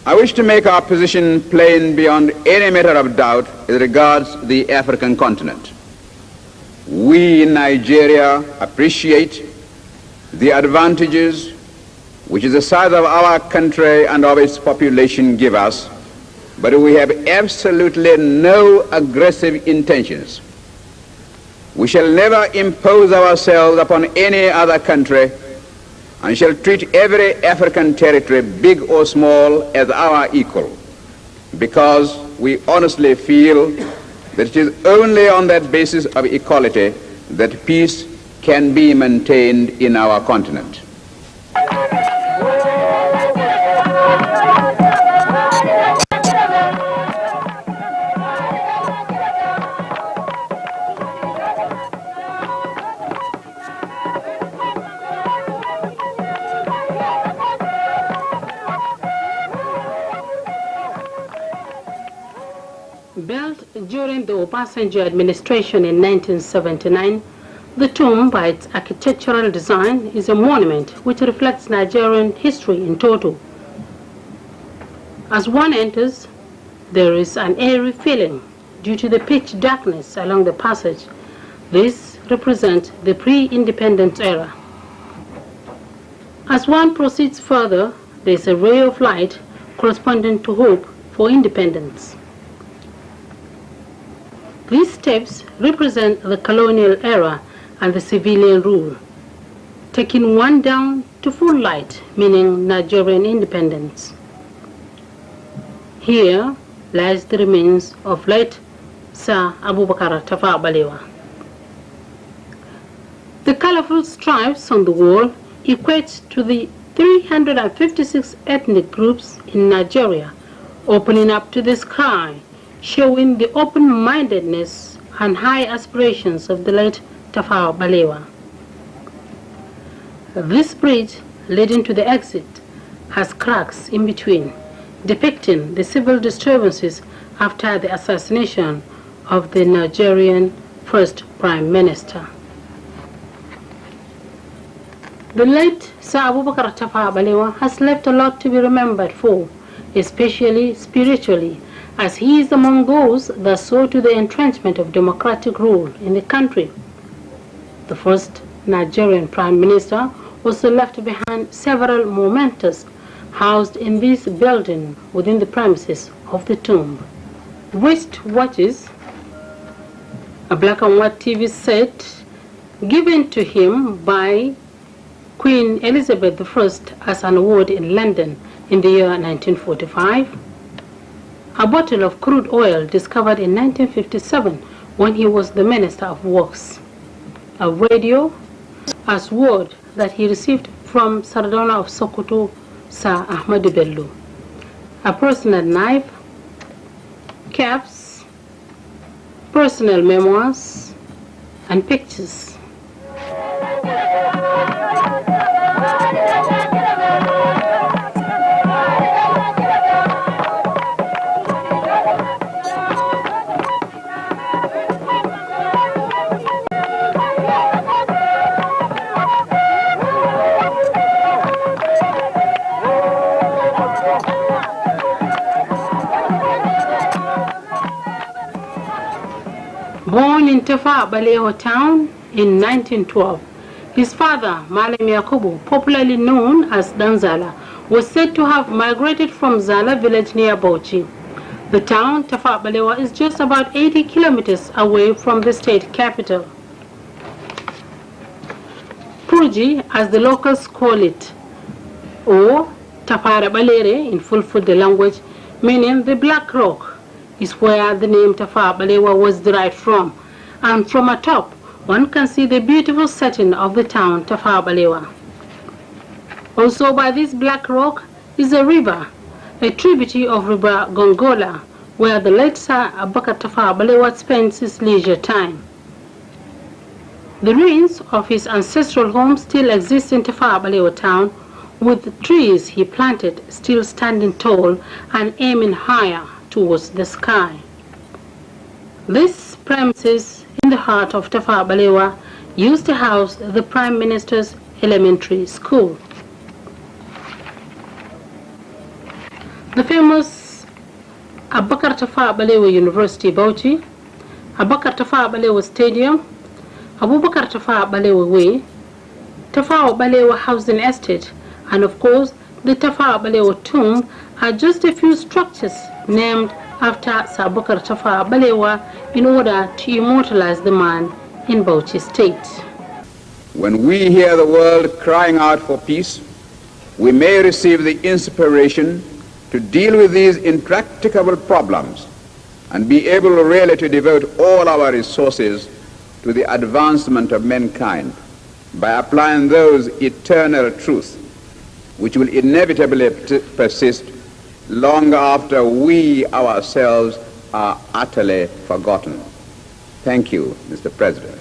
I wish to make our position plain beyond any matter of doubt as regards the African continent. We in Nigeria appreciate the advantages which the size of our country and of its population give us, but we have absolutely no aggressive intentions. We shall never impose ourselves upon any other country and shall treat every African territory, big or small, as our equal, because we honestly feel that it is only on that basis of equality that peace can be maintained in our continent. Built during the Obasanjo administration in 1979, the tomb, by its architectural design, is a monument which reflects Nigerian history in total. As one enters, there is an eerie feeling due to the pitch darkness along the passage. This represents the pre-independence era. As one proceeds further, there is a ray of light corresponding to hope for independence. These steps represent the colonial era and the civilian rule, taking one down to full light, meaning Nigerian independence. Here lies the remains of late Sir Abubakar Tafawa Balewa. The colorful stripes on the wall equate to the 356 ethnic groups in Nigeria, opening up to the sky, showing the open-mindedness and high aspirations of the late Tafawa Balewa. This bridge leading to the exit has cracks in between, depicting the civil disturbances after the assassination of the Nigerian first Prime Minister. The late Sir Abubakar Tafawa Balewa has left a lot to be remembered for, especially spiritually, as he is among those that saw to the entrenchment of democratic rule in the country. The first Nigerian Prime Minister also left behind several mementos housed in this building within the premises of the tomb. Wrist watches, a black and white TV set given to him by Queen Elizabeth I as an award in London in the year 1945, a bottle of crude oil discovered in 1957 when he was the Minister of Works, a radio, a sword that he received from Sardona of Sokoto, Sir Ahmadu Bello, a personal knife, caps, personal memoirs, and pictures. Born in Tafawa Balewa town in 1912, his father, Malam Yakubu, popularly known as Danzala, was said to have migrated from Zala village near Bauchi. The town, Tafawa Balewa, is just about 80 kilometers away from the state capital. Purji, as the locals call it, or Tapara Balere in Fulfulde language, meaning the Black Rock, is where the name Tafawa Balewa was derived from, and from atop one can see the beautiful setting of the town Tafawa Balewa. Also by this Black Rock is a river, a tributary of River Gongola, where the late Sir Abubakar Tafawa Balewa spends his leisure time. The ruins of his ancestral home still exist in Tafawa Balewa town, with the trees he planted still standing tall and aiming higher towards the sky. This premises in the heart of Tafawa Balewa used to house the Prime Minister's elementary school. The famous Abubakar Tafawa Balewa University, Bauchi, Abubakar Tafawa Balewa Stadium, Abubakar Tafawa Balewa Way, Tafawa Balewa Housing Estate, and of course the Tafawa Balewa Tomb are just a few structures named after Sir Abubakar Tafawa Balewa in order to immortalize the man in Bauchi State. When we hear the world crying out for peace, we may receive the inspiration to deal with these intractable problems and be able really to devote all our resources to the advancement of mankind by applying those eternal truths which will inevitably persist long after we ourselves are utterly forgotten. Thank you, Mr. President.